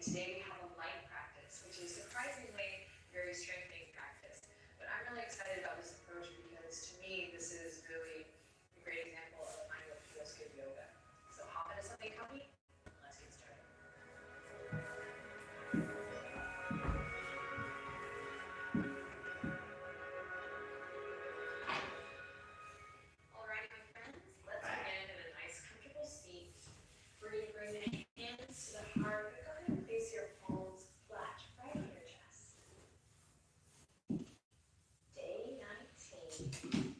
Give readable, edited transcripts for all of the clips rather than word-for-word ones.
today we have a light practice, which is surprisingly very strengthening practice. But I'm really excited about this approach because to me, this is really a great example of finding what feels good yoga. So hop into something comfy, and let's get started. All right, my friends, let's begin in a nice, comfortable seat. We're going to bring the hands to the heart, but go ahead and place your palms flat right on your chest. Day 19.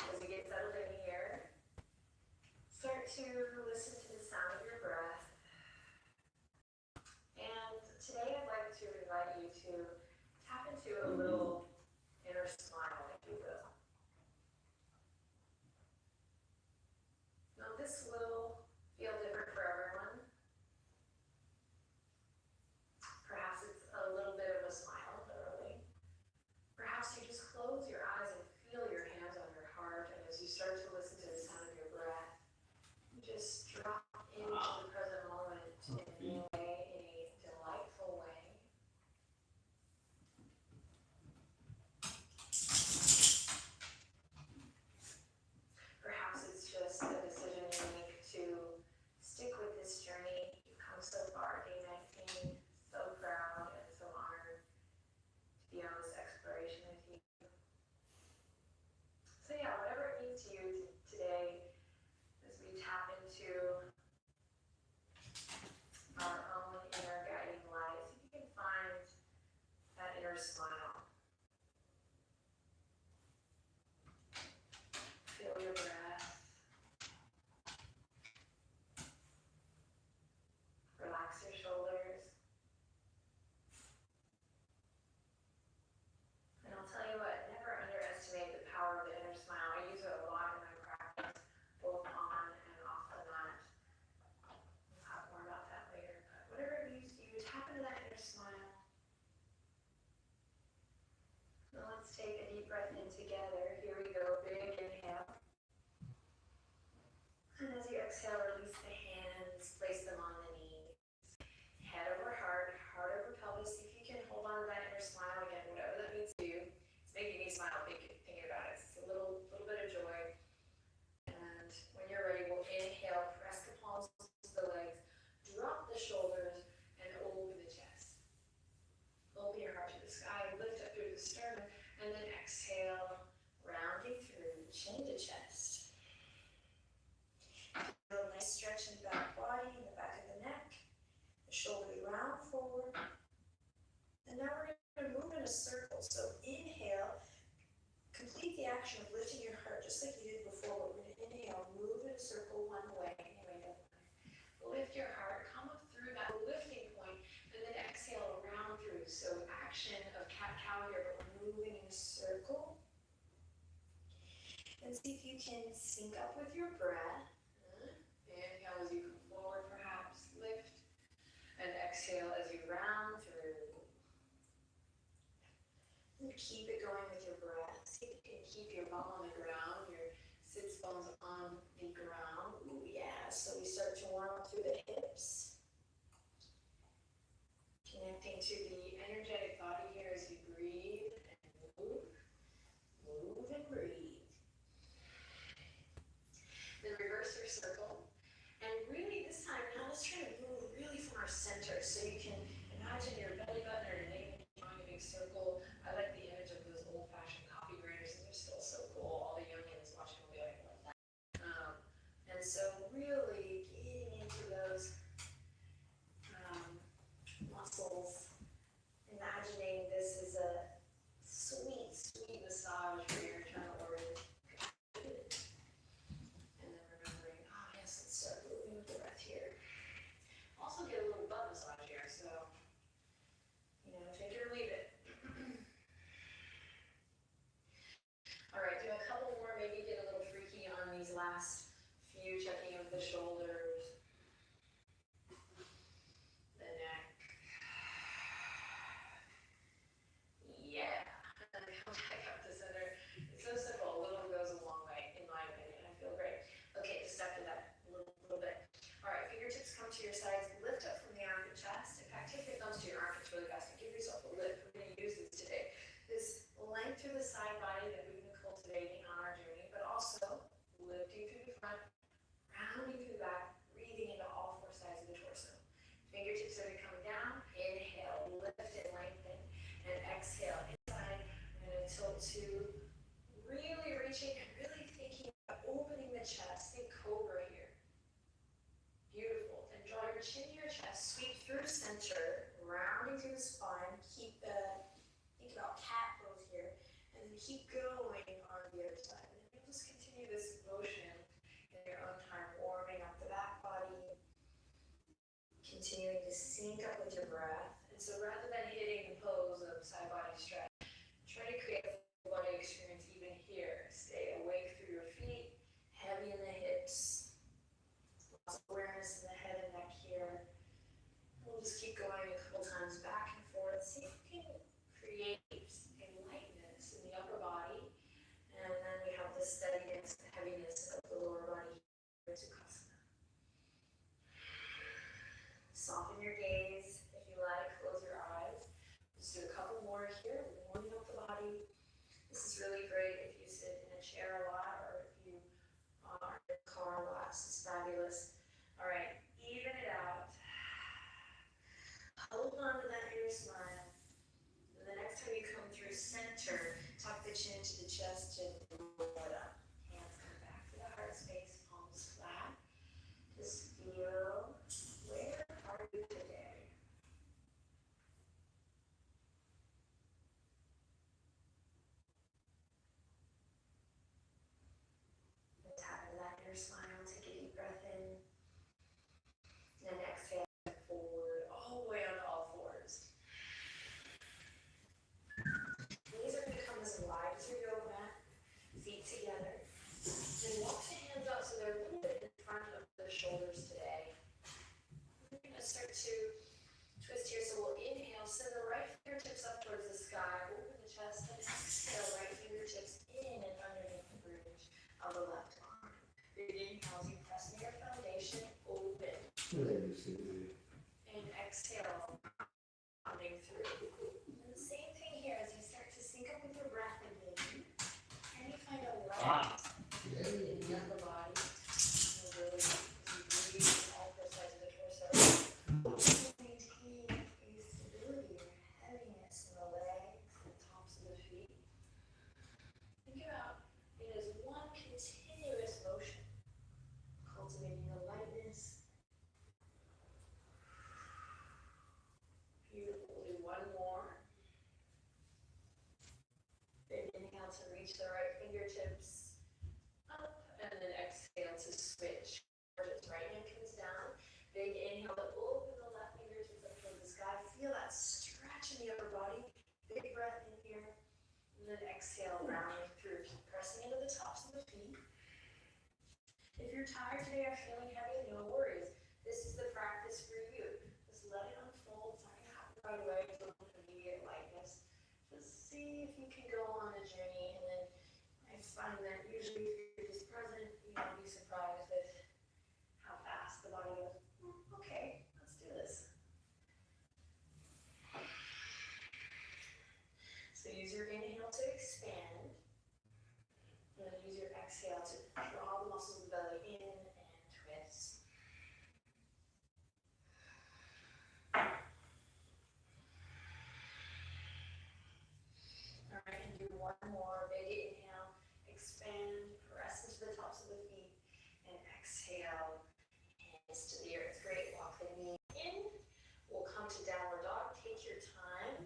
As you get settled in here, start to listen to the sound of your breath. And today I'd like to invite you to tap into a little inner smile, if you will. Now this will feel different for everyone. Perhaps it's a little bit of a smile, literally. Perhaps you just close your eyes and feel your hands on your heart, and as you start to listen to the sound of your breath, you just drop into the present moment in a delightful way. Perhaps it's just a decision you make to stick with this journey. You've come so far, day 19, so proud and so honored to be on this exploration with you. So yeah, whatever it means to you today, as we tap into our own inner guiding light, see if you can find that inner smile. Feel your breath. Relax your shoulders. And I'll tell you what, never underestimate the power of the inner smile. I use it a lot in my practice, both on and off the mat. We'll talk more about that later. But whatever it means to you, tap into that inner smile. Now let's take a deep breath in together. Here we go, big inhale. And as you exhale, release the hands, place them on the knees. Head over heart, heart over pelvis. See if you can hold on to that inner smile again, whatever that means to you. It's making me smile thinking about it. It's a little bit of joy. And when you're ready, we'll inhale, press the palms to the legs, drop the shoulders, and open the chest. Open your heart to the sky, lift up through the sternum, and then exhale, rounding through, chin to chest. Feel a nice stretch in the back body, in the back of the neck. The shoulders round forward. And now we're going to move in a circle. So inhale, complete the action of lifting your heart just like you did before. We're going to inhale, move in a circle one way. Anyway, lift your heart, come up through that lifting point, and then exhale round through. So action of cat-cow here, but we're moving in a circle. And see if you can sync up with your breath. Inhale as you come forward, perhaps lift, and exhale as you round through. And keep it going with your breath. See if you can keep your bum on the ground, your sits bones on the ground. Ooh, yeah. So we start to warm up through the hips. Connecting to the energetic body here as you breathe and move and breathe. Then reverse your circle. And really this time, now let's try to move really from our center. So you can imagine your belly button or your navel drawing a big circle. I like the image of those old-fashioned coffee grinders, and they're still so cool. All the youngins watching will be like, what that? And so really getting tilt to really reaching and really thinking about opening the chest. Think cobra here. Beautiful. Then draw your chin to your chest, sweep through center, rounding through the spine. Think about cat pose here, and then keep going on the other side. And then you'll just continue this motion in your own time, warming up the back body, continuing to sync up with your breath. And so rather than hitting the pose of side body stretch, try to create a full body experience even here. Stay awake through your feet, heavy in the hips, lots of awareness in the head and neck here. We'll just keep going a couple times back and forth. See if you can create a lightness in the upper body. And then we have the steadiness, the heaviness of the lower body here, Sukhasana. Soften your gaze if you like, close your eyes. Just do a couple more here, warming up the body. This is really great if you sit in a chair a lot or if you are in a car a lot. This is fabulous. All right, even it out. Hold on to that inner smile. And the next time you come through center, tuck the chin to the chest, gently roll it up. Hands come back to the heart space, palms flat. Just feel, where are you today? And tap into that inner smile, take a deep breath in. And then exhale forward, all the way onto all fours. Knees are going to come as wide as your yoga mat, feet together. Then walk the hands out so they're a little bit in front of the shoulders today. We're going to start to twist here, so we'll inhale, send the right fingertips up towards the sky, open the chest, and exhale, right fingertips in and underneath the bridge of the left arm. Big inhale as you press near your foundation, open. And exhale, rounding through. And the same thing here as you start to sync up with your breath again. And you find a light in the upper body. And really, as you breathe in all four sides of the torso, maintain a stability or heaviness in the legs, the tops of the feet. Think about it as one continuous motion, cultivating the lightness. Beautiful. Do one more. Big inhale to reach the right fingertips up, and then exhale to switch. Just right hand comes down. Big inhale to open the left fingertips up towards the sky. Feel that stretch in the upper body. Big breath in here. And then exhale, rounding through. Keep pressing into the tops of the feet. If you're tired today or feeling heavy, no worries. This is the practice for you. Just let it unfold. It's not going to happen right away. Don't immediate lightness. Just see if you can go on a journey. And then I find that usually if you're just present, you'll be surprised with how fast the body goes. Okay, let's do this. So use your inhale to expand. And then use your exhale to draw the muscles of the belly in and twist. All right, and do one more. Big inhale, expand, press into the tops of the feet, and exhale, hands to the earth. Great, walk the knee in. We'll come to downward dog. Take your time.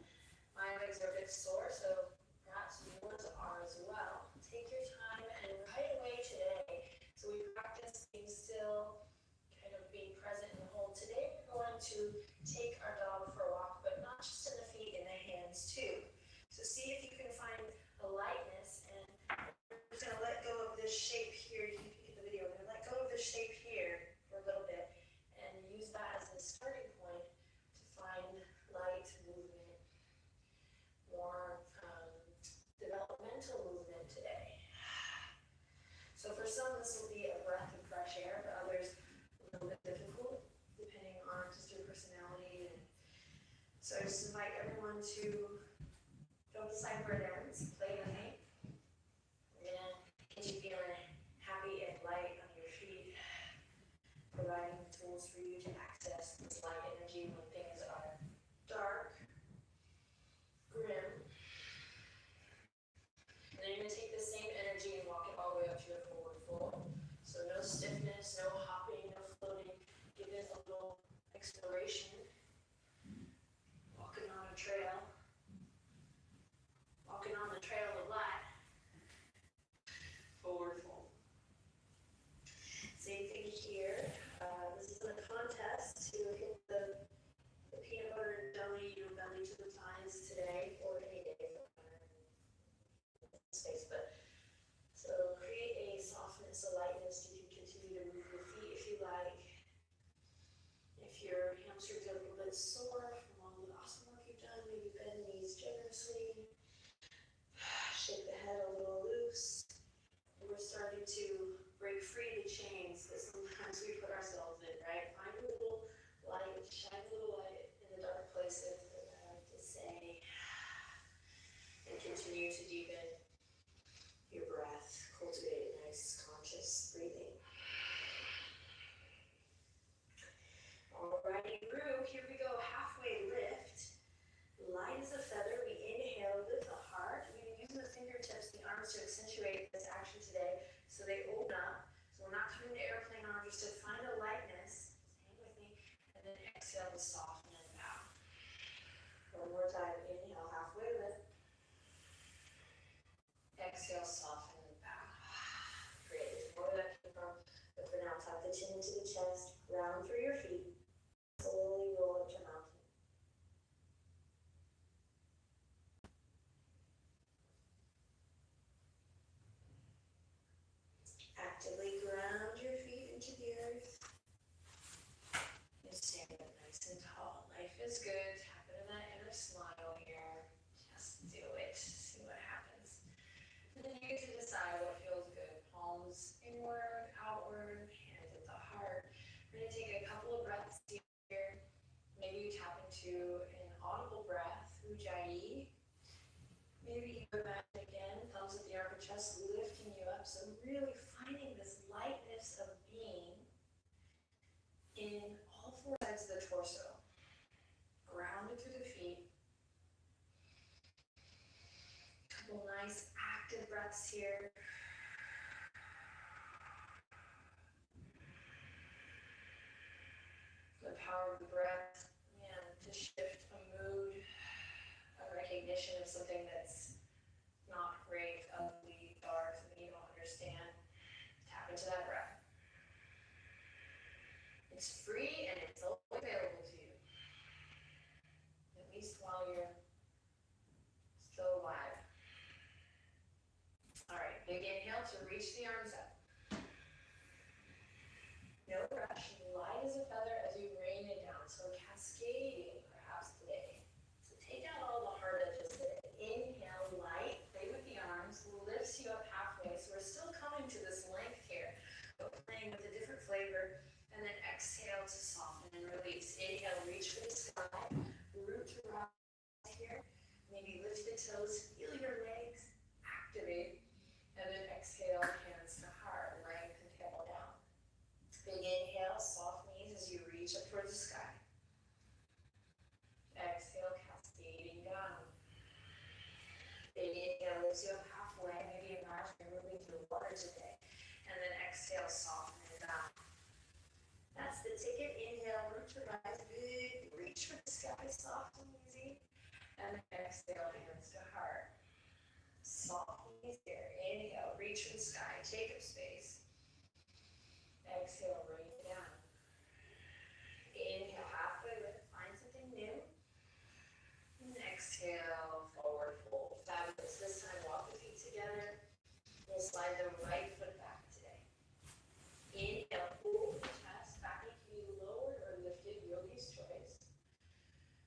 My legs are a bit sore, so perhaps yours are as well. Take your time, and right away today, so we practice being still, kind of being present in the hold. Today we're going to take our dog for a walk, but not just in the feet, in the hands too. So see if you can find a lightness, and we're just going to let go of this shape here. You can get the video. We're going to let go of this shape here for a little bit, and use that as the starting point to find light movement, more developmental movement today. So for some, this will be a breath of fresh air. For others, a little bit difficult, depending on just your personality. And so I just invite everyone to don't decide where it ends. Play with me. We're going to get you feeling happy and light on your feet, providing the tools for you to access this light energy when things are dark, grim, belly, your belly to the thighs today, or any day for space. But so create a softness, a lightness. You can continue to move your feet if you like. If your hamstrings are a little bit sore from all the awesome work you've done, maybe bend the knees generously. Shake the head a little loose. And we're starting to break free the chains that sometimes we put ourselves in, right? Find a little light, shine a little light in the dark places, as I like to say. And continue to deepen your breath. Cultivate nice, conscious breathing. Alrighty, group, here we go. Halfway lift. Light as a feather. We inhale, lift the heart. We're going to use the fingertips, the arms to accentuate this action today so they open up. So we're not coming to airplane arms, just to find a lightness. Hang with me. And then exhale to soften and bow. One more time. Inhale, halfway lift. Exhale, soften and bow. Great. There's more where that came from. But for now, tuck the chin into the chest. Round through your feet. Slowly roll up to mountain. Actively ground your feet into the earth. And stand up nice and tall. Life is good. Tap into that inner smile here. Just do it. See what happens. And then you get to decide what feels good. Palms inward, outward, hands at the heart. We're going to take a couple of breaths here. Maybe you tap into an audible breath, Ujjayi. Maybe you go back again, thumbs at the arch of chest, lifting you up. So really finding this lightness of being in all four sides of the torso. Grounded through the feet. Couple nice active breaths here. The power of the breath, man, to shift a mood, a recognition of something that's not great, ugly, dark, something you don't understand. Tap into that breath. It's free and it's always available to you. At least while you're still alive. Alright, big inhale to reach the arms up. No rush, light as a feather as you rain it down. So cascading perhaps today. So take out all the hard edges today. Inhale, light, play with the arms, lifts you up halfway. So we're still coming to this length here, but playing with a different flavor. And then exhale to soften and release. Inhale, reach for the sky, root to rise here. Maybe lift the toes, feel your legs, activate. And then exhale, hands to heart, lengthen tail down. Big inhale, soft knees as you reach up towards the sky. Exhale, cascading down. Big inhale lifts you up halfway. Maybe imagine you're moving through water today. And then exhale, soften it down. That's the ticket. Inhale, root to rise. Big, reach for the sky, soft and easy. And then exhale, hands to heart. Soft knees here. Inhale, reach for the sky, take up space. Exhale, rain it down. Inhale, halfway lift, find something new. And exhale, forward fold. Fabulous. This time, walk the feet together. We'll slide the right foot back today. Inhale, pull the chest, back knee can be lowered or lifted, yogi's choice.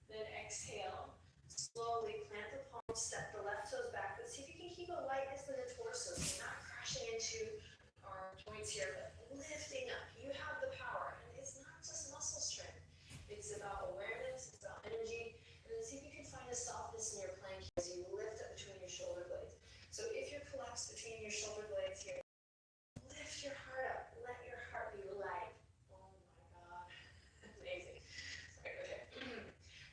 Then exhale, slowly plant the palms, step the left toes back, but see if you can keep a lightness in the torso, so you're not crashing into our joints here, but lifting up. You have the power, and it's not just muscle strength. It's about awareness, it's about energy, and then see if you can find a softness in your plank as you lift up between your shoulder blades. So if you're collapsed between your shoulder blades here, lift your heart up, let your heart be light. Oh my God, amazing. Sorry, okay.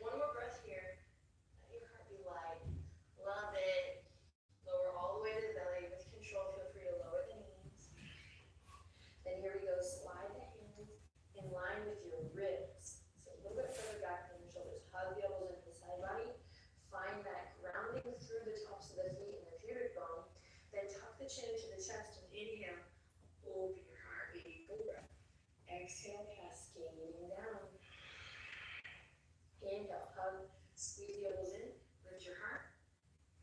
One more breath here. Let your heart be light. Love it. Lower all the way to the belly with control. Feel free to lower the knees. Then here we go. Slide the hands in line with your ribs. So a little bit further back than your shoulders. Hug the elbows into the side body. Find that grounding through the tops of the feet and the pubic bone. Then tuck the chin into the chest and inhale. Open your heart. Big breath. Exhale, cascading down. Inhale, hug Squeeze the elbows in, lift your heart,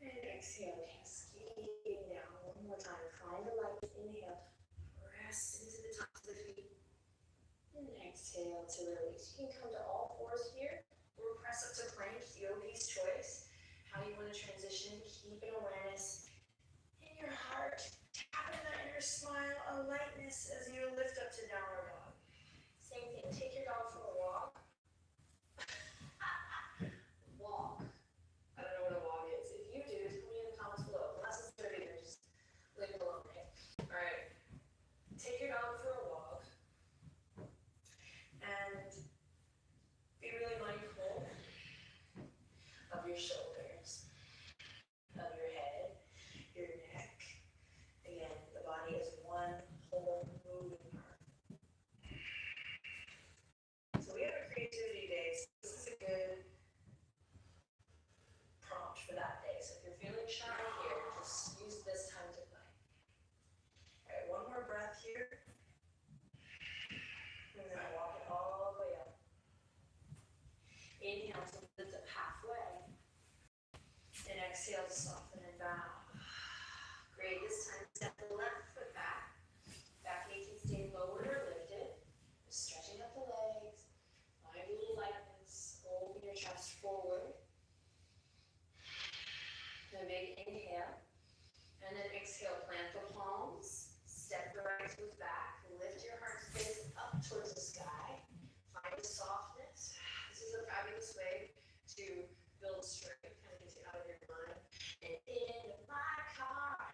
and exhale, cascading down. One more time, find the light, inhale, press into the tops of the feet, and exhale to release. You can come to all fours here, or press up to plank, yogi's choice. How you want to transition, keep an awareness in your heart, tap in that inner smile, a lightness as you lift up to downward dog. Same thing, take your dog for a walk. Walk. I don't know what a walk is. If you do, tell me in the comments below. Unless it's dirty, then just leave it alone, okay? Alright. Take your dog for a walk. And be really mindful of your shoulders, of your head, your neck. Again, the body is one whole moving part. So we have a creativity day, so this is a good prompt for that day. So if you're feeling shy here, just use this time to play. All right, one more breath here. And then walk it all the way up. Inhale to lift up halfway. And exhale to soften and bow. Great, this time step the left foot back. Back knee can stay lowered or lifted. Just stretching up the legs. Find a little lightness. Open your chest forward. And a big inhale. And then exhale, plant the palms. Step the right foot back. Lift your heart space up towards the sky. Find a softness. This is a fabulous way to build strength, kind of get you out of your mind. And in my car.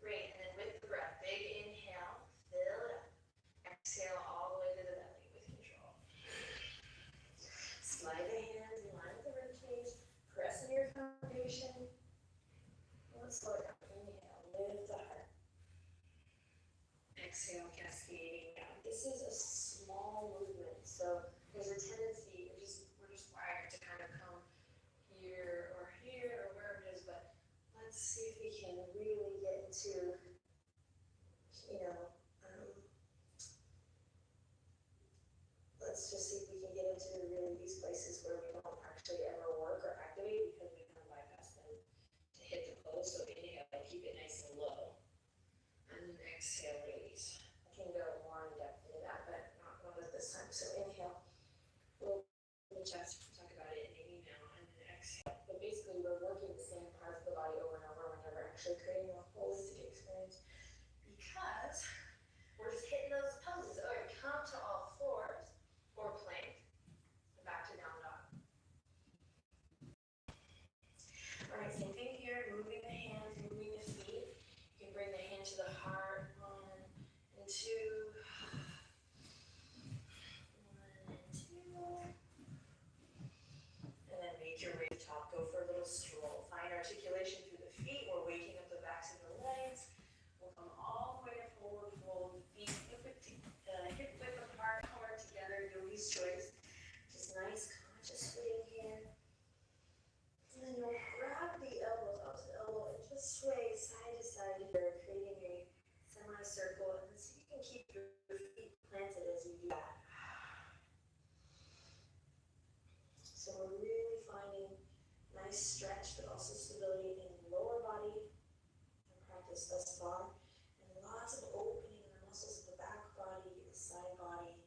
Great, and then with the breath, big inhale, fill it up. Exhale all the way to the belly with control. Slide the hands in line with the rib cage. Press into your foundation. Let's slow it down. Inhale, lift the heart. Exhale, cascading down. This is a small movement, so there's a tendency, we're just wired to kind of come here or wherever it is, but let's see if we can really get into, let's just see if we can get into really these places where we don't actually ever work or activate because we kind of bypass them to hit the pose. So inhale, keep it nice and low. And then exhale, release. I can go more in depth into that, but not one at this time. So inhale, open the chest, talk about it in an email, and then exhale. But basically, we're working the same parts of the body over and over. We're never actually creating a holistic experience because we're just hitting those poses. All right, come to all fours or plank, and back to down dog. All right, same thing here. Moving the hands, moving the feet. You can bring the hand to the heart. 1 and 2. 1 and 2. And then make your way to the top. Go for a little stroll. Find articulation through the feet. We're waking up the backs of the legs. We'll come all the way to forward fold. Feet hip width apart, heart together. Yogi's choice. Just nice conscious footing here. And then you'll grab the elbows up to elbow and just sway side to side here, creating a semicircle. And so you can keep your feet planted as you do that. So we're really finding nice stretch, but also stability in the lower body. Our practice thus far. And lots of opening in the muscles of the back body, the side body,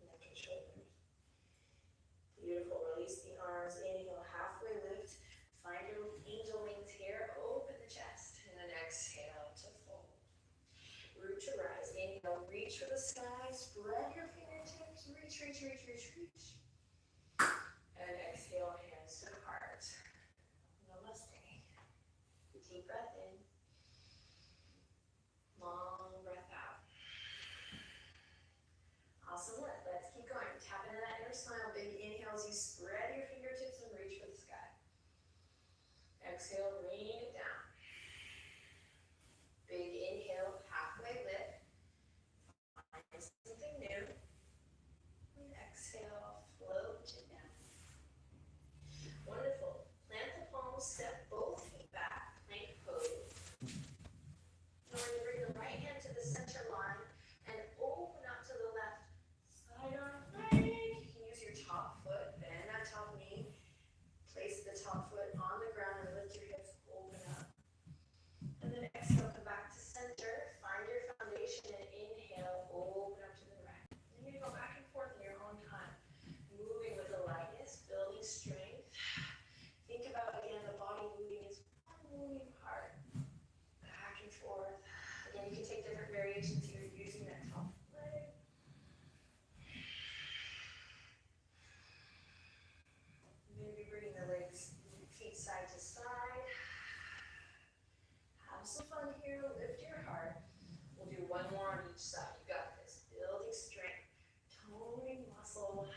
neck and shoulders. Beautiful. Release the arms. Inhale, halfway lift. Find your angel wings here. Open the chest. And then exhale to fold. Root to rise. Inhale, reach for the sky. Spread your fingertips. Reach, reach, reach, reach, reach. And exhale, hands to the heart. Namaste. Deep breath in. Long breath out. Awesome work. Let's keep going. Tap into that inner smile. Big inhale as you spread your fingertips and reach for the sky. Exhale, rain it down. Big inhale, halfway lift. Find something new. And exhale, variations here using that top leg. Maybe bringing the legs, feet side to side. Have some fun here, lift your heart. We'll do one more on each side. You got this. Building strength, toning muscle.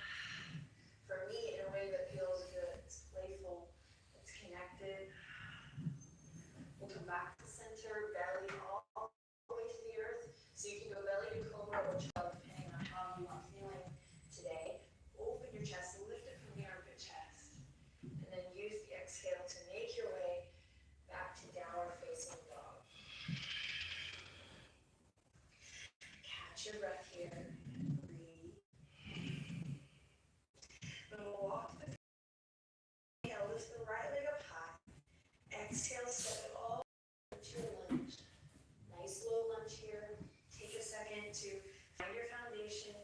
For me, in a way that feels good. It's playful, it's connected. We'll come back to center, belly all the way to the earth. So you can go belly to cobra or chub, depending on how you are feeling today. Open your chest, lift it from the armpit chest. And then use the exhale to make your way back to downward facing dog. Catch your breath here. Breathe. Then we'll walk the inhale, lift the right leg up high. Exhale, step it all into a lunge. Nice low lunge here. Take a second to find your foundation.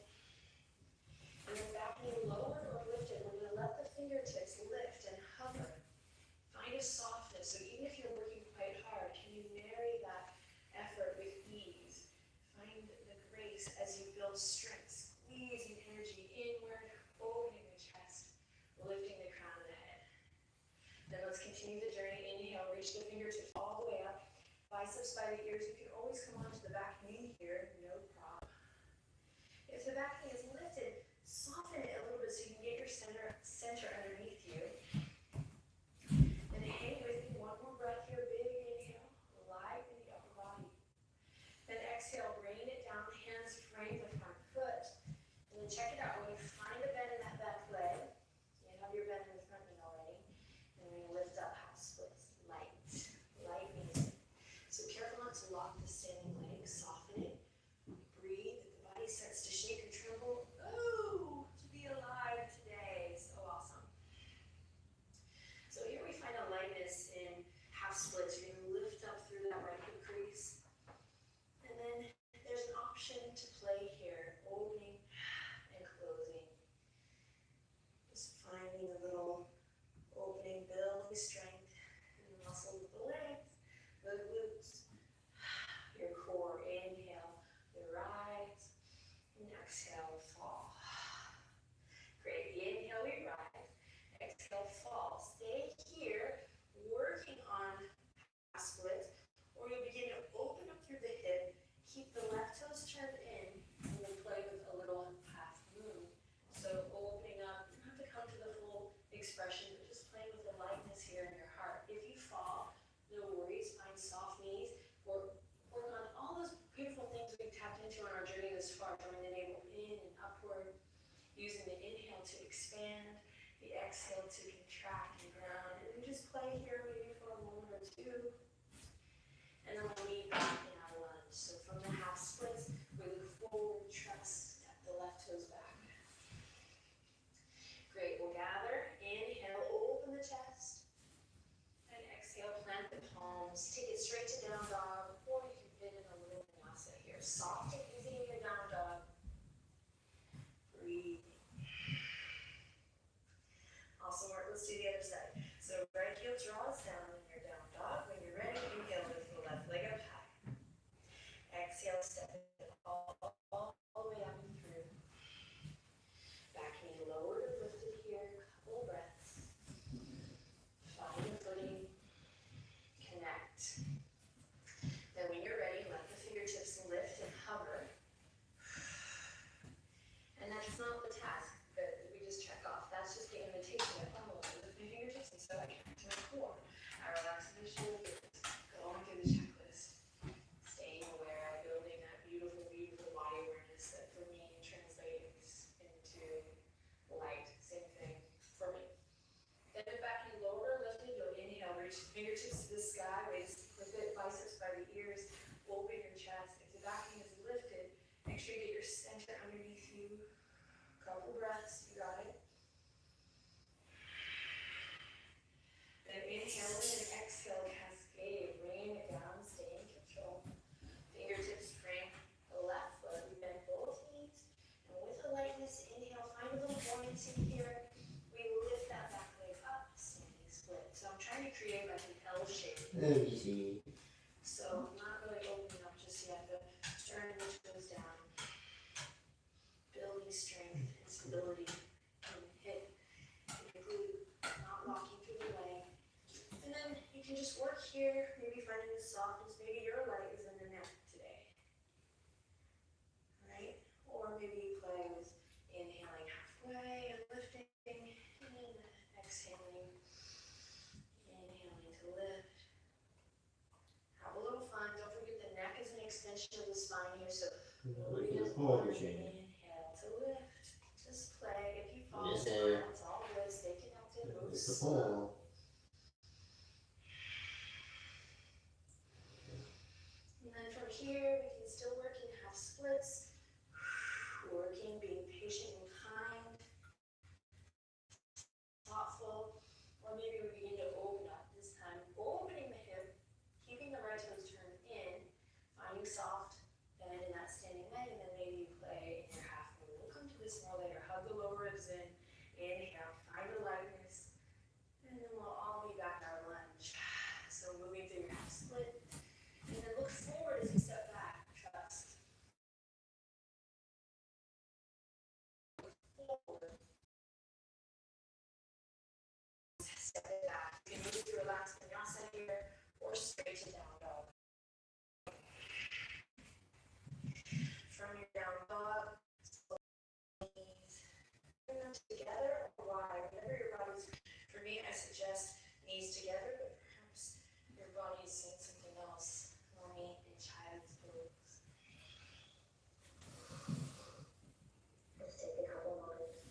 And then back knee lowered or lifted. We're going to let the fingertips lift and hover. Find a softness. So even if you're working quite hard, can you marry that effort with ease? Find the grace as you build strength, squeezing energy inward, opening the chest, lifting the crown of the head. Then let's continue the journey. Inhale, reach the fingertips all the way up. Biceps by the ears. You can always come onto the back knee here, no problem. If the back knee is lifted, soften it a little bit so you can get your center underneath you. And hang with me. One more breath here. Big inhale. Lighten the upper body. Then exhale. Bring it down. Hands frame the front foot. And then check it out. We're going to find a bend in that back leg. You have your bend in the front knee already. And we're going to lift up half splits. Light knees. So careful not to lock the standing leg. Soften it. Breathe. The body starts to shake and tremble. Oh, to be alive today. So awesome. So here we find a lightness in half splits. You're going to lift up through that right hip crease. And then there's an option to play here. Opening and closing. Just finding a little opening, building strength in the muscles of the legs, the glutes, your core. Inhale, the rise, and exhale, fall. Great. Inhale, we rise. Exhale, fall. Stay here, working on half splits, or you'll begin to open up through the hip. Keep the left toes turned in, and we'll play with a little half moon. So opening up, you don't have to come to the full expression, but just playing with the lightness here in your heart. If you fall, no worries. Find soft knees. Work on all those beautiful things we've tapped into on our journey this far. Drawing the navel in and upward. Using the inhale to expand, the exhale to contract and ground. And we just play here maybe for a moment or two. And then we'll meet back in our lunge. So from the half splits, we look forward, trust, step the left toes back. Great, we'll gather. Inhale, open the chest. And exhale, plant the palms. Take it straight to down dog, or you can fit in a little vinyasa here. Soft and easy in your down dog. Breathe. Awesome work. Let's do the other side. So right heel draws down in your down dog. When you're ready, inhale, lift the left leg up high. Exhale, step it all the way up and through. Back knee lowered and lifted here. Couple breaths. Find your footing. Connect. Then when you're ready, let the fingertips lift and hover. And that's not the task that we just check off. That's just the invitation that I'm going to lift my fingertips and so I connect to my core. I relax my shoulders, going through the checklist, staying aware, building that beautiful, beautiful body awareness that for me translates into light. Same thing for me. Then the back knee lower, lifted, you'll inhale, reach the fingertips to the sky, raise the biceps by the ears, open your chest. If the back knee is lifted, make sure you get your center underneath you. Couple breaths, you got it. Then inhale in and exhale, cascade, rain it down, stay in control. Fingertips frame the left foot, we bend both knees, and with a lightness, inhale, find a little buoyancy here. We lift that back leg up, standing split. So I'm trying to create like an L shape. So I'm not really opening up just yet, but sternum flexibility in the hip, in the glute, not locking through the leg. And then you can just work here, maybe finding the softness. Maybe your leg is in the neck today, right? Or maybe you play with inhaling halfway and lifting, and exhaling, inhaling to lift. Have a little fun. Don't forget the neck is an extension of the spine here, so inhale to lift. Just play. If you fall, smile. It's all good. Stay connected. Move slow. And then from here, we can still work in half splits. Working, being patient and kind, thoughtful. Or maybe we begin to open up this time. Opening the hip, keeping the right toes turned in, finding soft bend in that standing leg, and then maybe you play in your half move. We'll come to this more later. Hug the lower ribs in. Inhale, find the lightness. And then we'll all be back our lunge. So moving through your half split. And then look forward as you step back. Trust. Forward. Step it back. You can move to relax vinyasa here or straight to down dog. From your down dog, knees, bring them together or wide, whatever your body's. For me, I suggest knees together, but perhaps your body is saying something else. Mommy and child's pose. Let's take a couple moments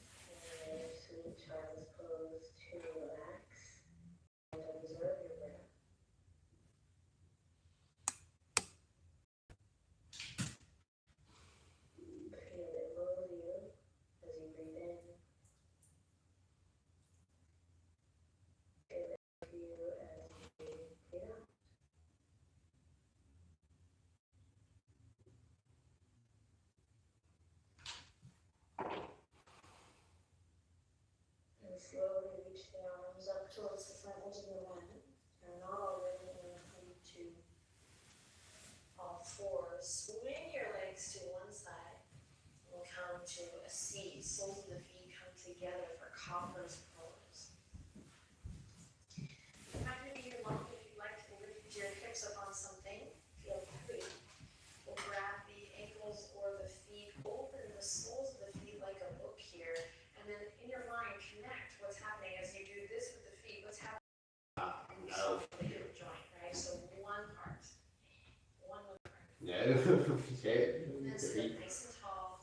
in your sweet child's pose to relax and observe your breath. Feel it move you as you breathe in. Feel it move you as you breathe out. And slowly reach the arms up towards the front edge of the mat. You're not already in to all fours. Swing your legs to one side. We'll come to a seat. Soles of the feet come together for cobblers pose. You're not going to be here long if you'd like to lift your hips up on something. Feel free. We'll grab the ankles or the feet, open the soles of the feet like a book here, and then in your mind connect what's happening as you do this with the feet. What's happening? So the hip joint, right? So one part. One part. No. Okay. And sit nice and tall.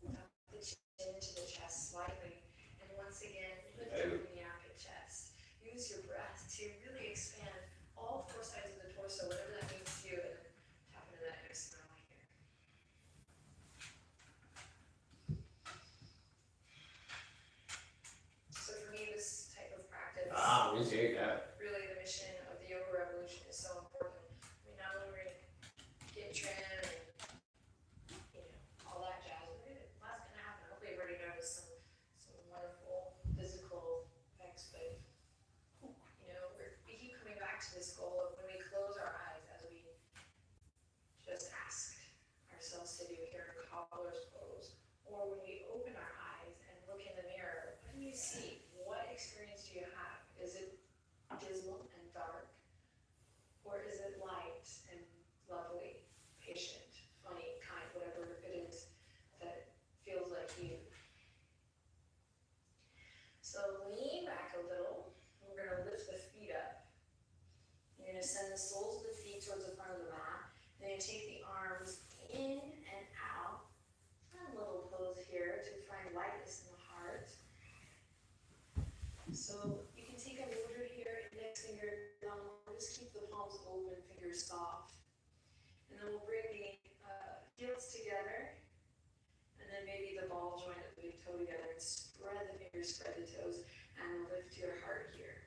Tuck the chin into the chest slightly. And once again, lift up the armpit chest. Use your breath to really expand all four sides of the torso, whatever that means to you. And tap into that hip smile here. So for me, this type of practice, Me too, yeah. really the mission of the yoga revolution is so important. We not only get trim and all that jazz. Lots gonna happen. Hopefully everybody noticed some wonderful physical effects, but we keep coming back to this goal of when we close our eyes, as we just asked ourselves to do here in cobbler's pose, or when we open our eyes and look in the mirror, what do you see? What experience do you have? Is it dismal and dark? Or is it light and lovely, patient, funny, kind, whatever it is that feels like you? So lean back a little. We're going to lift the feet up. You're going to send the soles of the feet towards the front of the mat. Then you take the arms in and out. Fun little pose here to find lightness in the heart. So you can take a motor here, index finger down, just keep the palms open, fingers soft. And then we'll bring the heels together, and then maybe the ball joint of the big toe together, and spread the fingers, spread the toes, and lift your heart here.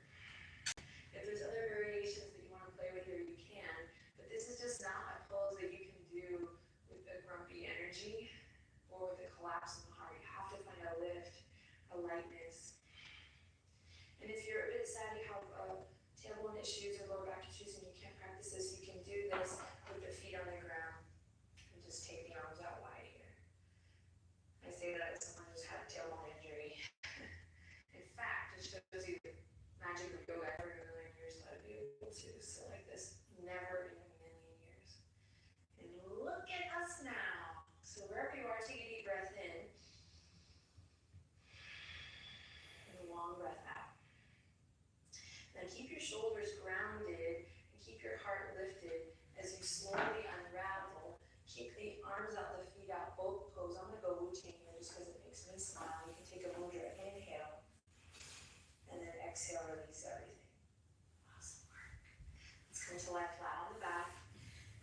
If there's other variations that you want to play with here, you can, but this is just not a pose that you can do with a grumpy energy or with a collapse in the heart. You have to find a lift, a lightness. And if you're a bit sad you have tailbone issues or lower back issues and you can't practice this, you can do this with the feet on the ground and just take the arms out wide here. I say that as someone who's had a tailbone injury. to. So like this, never in a million years. And look at us now. So wherever you are, take a deep breath in. And a long breath out. Now keep your shoulders grounded and keep your heart lifted as you slowly unravel. Keep the arms out, the feet out, both pose. I'm gonna go Wu-Ting here just because it makes me smile. You can take a Mudra, inhale, and then exhale, release everything. Awesome work. Let's come to lie flat on the back.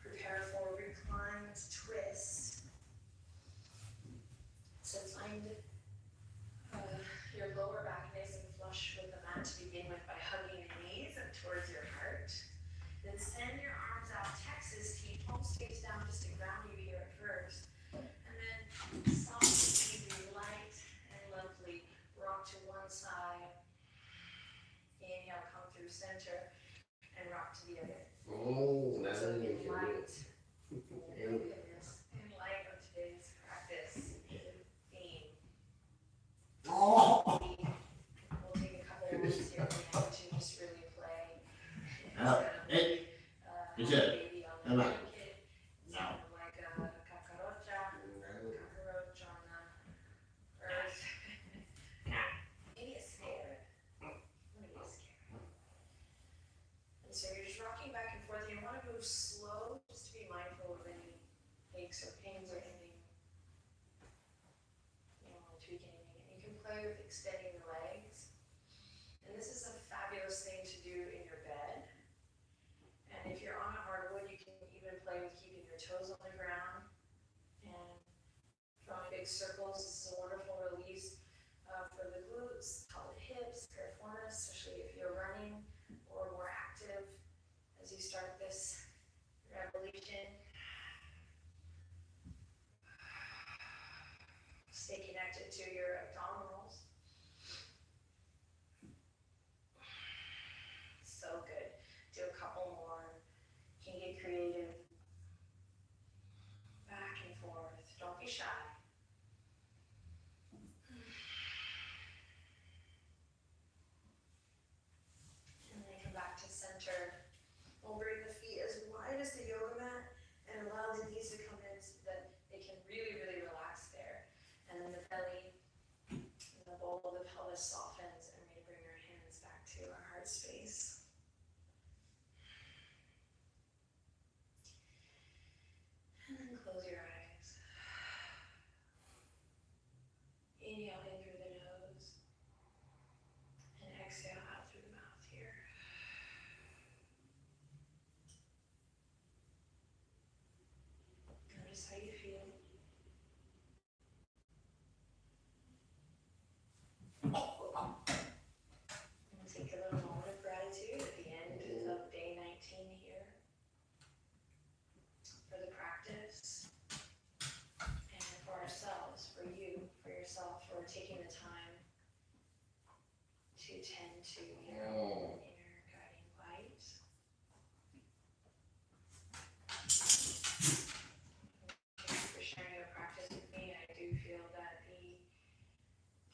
Prepare for reclined twist. So find your lower back nice and flush with the mat to begin with by hugging your knees up towards your heart. Then send your arms out, Texas T, palms face down just to ground you here at first. And then softly, easy, light and lovely, rock to one side. Inhale, come through center and rock to the other. Oh, that's So what you in can light, do. goodness, in light of today's practice theme. Oh! We'll take a couple of minutes here at the end to just really play. Hey, It's good. baby on the Come on. blanket. Sound like a cockroach on the earth. Maybe a scared. Maybe a scared. And so you're just rocking back and forth. You want to move slow just to be mindful of any aches or pains or anything. You don't want to tweak anything. And you can play with extending the legs. And this is a fabulous thing to do in your bed. And if you're on a hardwood, you can even play with keeping your toes on the ground and drawing big circles. This is a wonderful release for the glutes, pelvic hips, piriformis, especially if you're running or more active as you start this revolution. Stay connected to your abdominals. So good. Do a couple more. You can get creative. Back and forth. Don't be shy. And then come back to center. We'll bring the feet as wide as the yoga mat and allow the knees to come in so that they can really, really relax there. And then the belly and the bowl of the pelvis softens, and we bring our hands back to our heart space. And then close your eyes. Inhale in through the nose and exhale out through the mouth here. Notice how you feel. And take a little moment of gratitude at the end of day 19 here for the practice and for ourselves, for you, for yourself, for taking the time to tend to your own inner guiding light. Thank you for sharing your practice with me. I do feel that the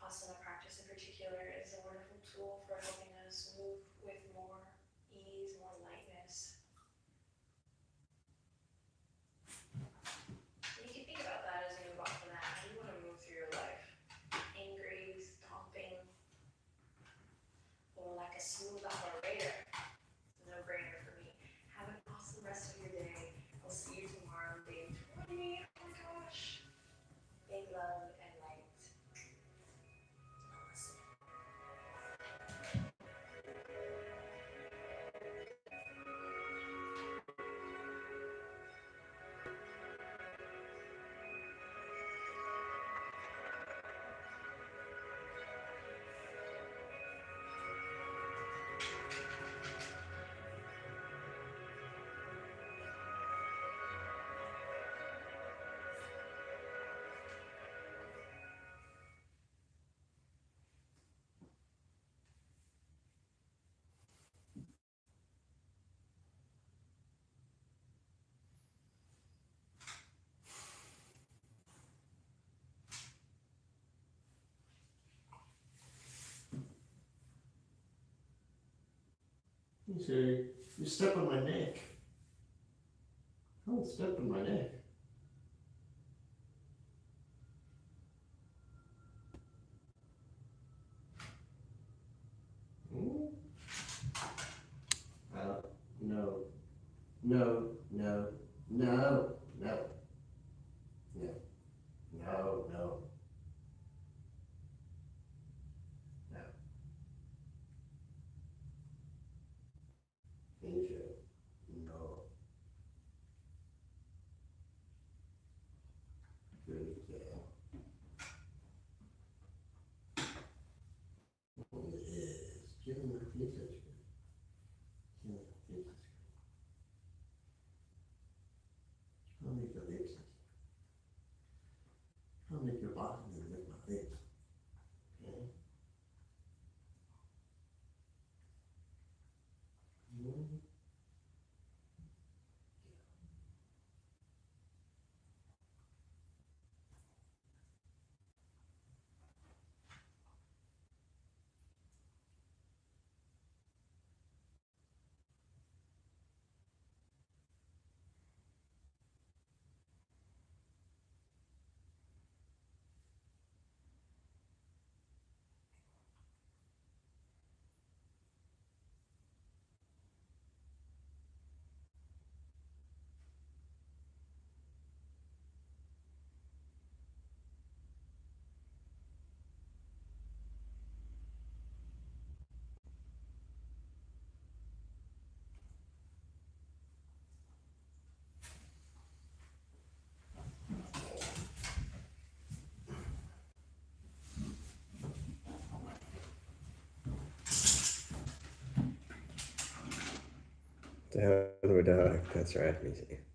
asana practice in particular is a wonderful tool for helping us move with more ease, more lightness. And you can think about that as you move off of that. How do you want to move through your life? Angry, stomping, or like a smooth operator? No brainer for me. Have an awesome rest of your day. I'll see you tomorrow, day 20. Oh my gosh. Big love and light. Namaste. You say, You step on my neck. Don't step on my neck. Hmm? No. No, no, no, no, no, no, no, no. Asia, no. Good girl. Yes, give him a piece of screen. Give him a piece of screen. I'll make your lips. I'll make your bottom and make my lips. Okay? Mm-hmm. The hell with our dog. That's right, me see.